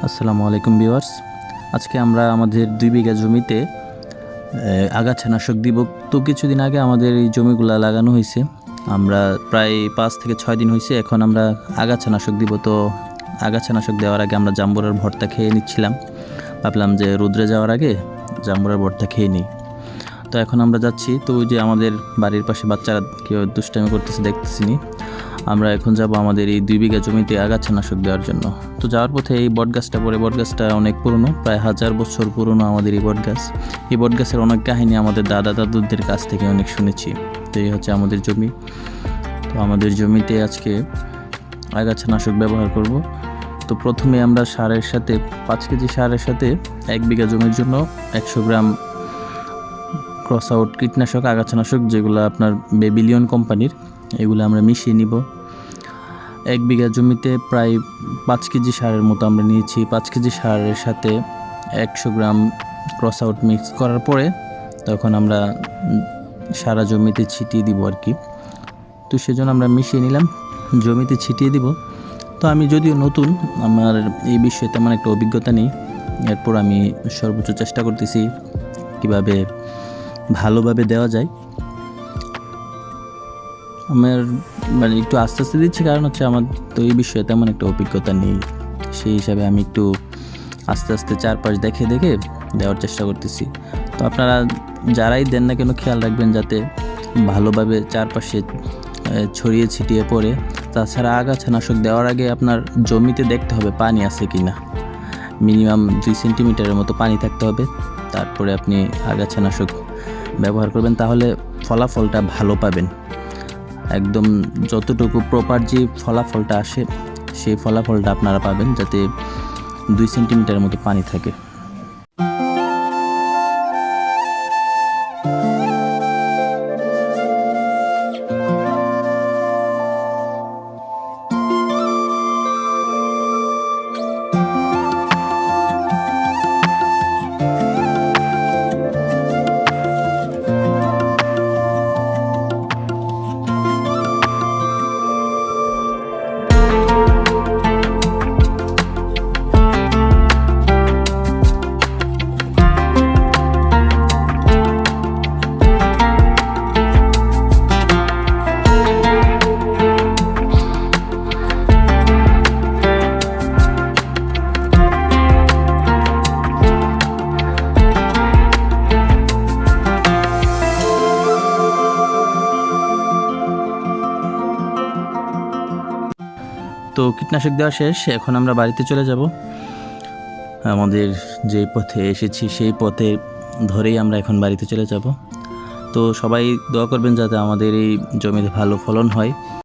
আসসালামু আলাইকুম ভিউয়ার্স। আজকে আমরা আমাদের 2 বিঘা জমিতে আগাছানাশক দিব। তো কিছুদিন আগে আমাদের এই জমিগুলা লাগানো হয়েছে, আমরা প্রায় 5 থেকে 6 দিন হয়েছে। এখন আমরা আগাছানাশক দিব। তো আগাছানাশক দেওয়ার আগে আমরা জাম্বুরার ভর্তা খেয়ে নিচ্ছিলাম, ভাবলাম যে রোদ্রে যাওয়ার আগে জাম্বুরার ভর্তা খেয়ে নিই। তো এখন আমরা যাচ্ছি। তো ওই যে আমাদের বাড়ির পাশে বাচ্চারা কেউ দুষ্টামি করতেছে দেখতেছি নি। আমরা এখন যাব আমাদের এই 2 বিঘা জমিতে আগাছানাশক দেওয়ার জন্য। তো যাওয়ার পথে এই বটগাছটা পড়ে, বটগাছটা অনেক পুরনো, প্রায় 1000 বছর পুরনো আমাদের এই বটগাছ। এই বটগাছের অনেক কাহিনী আমাদের দাদা দাদুদের কাছ থেকে অনেক শুনেছি। তো এই হচ্ছে আমাদের জমি। তো আমাদের জমিতে আজকে আগাছানাশক ব্যবহার করব। তো প্রথমে আমরা সারের সাথে 5 কেজি সারের সাথে 1 বিঘা জমির জন্য 100 গ্রাম ক্রস আউট কীটনাশক আগাছানাশক, যেগুলো আপনার বেবিলিয়ন কোম্পানির, এগুলো আমরা মিশিয়ে নিব। 1 বিঘা জমিতে প্রায় 5 কেজি সারের মতো আমরা নিয়েছি। 5 কেজি সারের সাথে 100 গ্রাম ক্রস আউট মিক্স করার পরে তখন আমরা সারা জমিতে ছিটিয়ে দিব আর কি। তো সেজন্য আমরা মিশিয়ে নিলাম, জমিতে ছিটিয়ে দিব। তো আমি যদিও নতুন, আমার এই বিষয়ে তেমন একটা অভিজ্ঞতা নেই, এরপর আমি সর্বোচ্চ চেষ্টা করতেছি কীভাবে ভালোভাবে দেওয়া যায়। আমার মানে একটু আস্তে আস্তে দিচ্ছি, কারণ হচ্ছে আমার তো এই বিষয়ে তেমন একটা অভিজ্ঞতা নেই। সেই হিসাবে আমি একটু আস্তে আস্তে চারপাশ দেখে দেখে দেওয়ার চেষ্টা করতেছি। তো আপনারা যারাই দেন না কেন খেয়াল রাখবেন যাতে ভালোভাবে চারপাশে ছড়িয়ে ছিটিয়ে পড়ে। তাছাড়া আগাছানাশক দেওয়ার আগে আপনার জমিতে দেখতে হবে পানি আছে কি না, মিনিমাম 2 সেন্টিমিটারের মতো পানি থাকতে হবে। তারপরে আপনি আগাছানাশক ব্যবহার করবেন, তাহলে ফলাফলটা ভালো পাবেন। একদম যতটুকু প্রপার যে ফলাফলটা আসে সেই ফলাফলটা আপনারা পাবেন, যাতে 2 সেন্টিমিটারের মতো পানি থাকে। তো কীটনাশক দেওয়া শেষ, এখন আমরা বাড়িতে চলে যাব। আমাদের যে পথে এসেছি সেই পথে ধরেই আমরা এখন বাড়িতে চলে যাব। তো সবাই দোয়া করবেন যাতে আমাদের এই জমিতে ভালো ফলন হয়।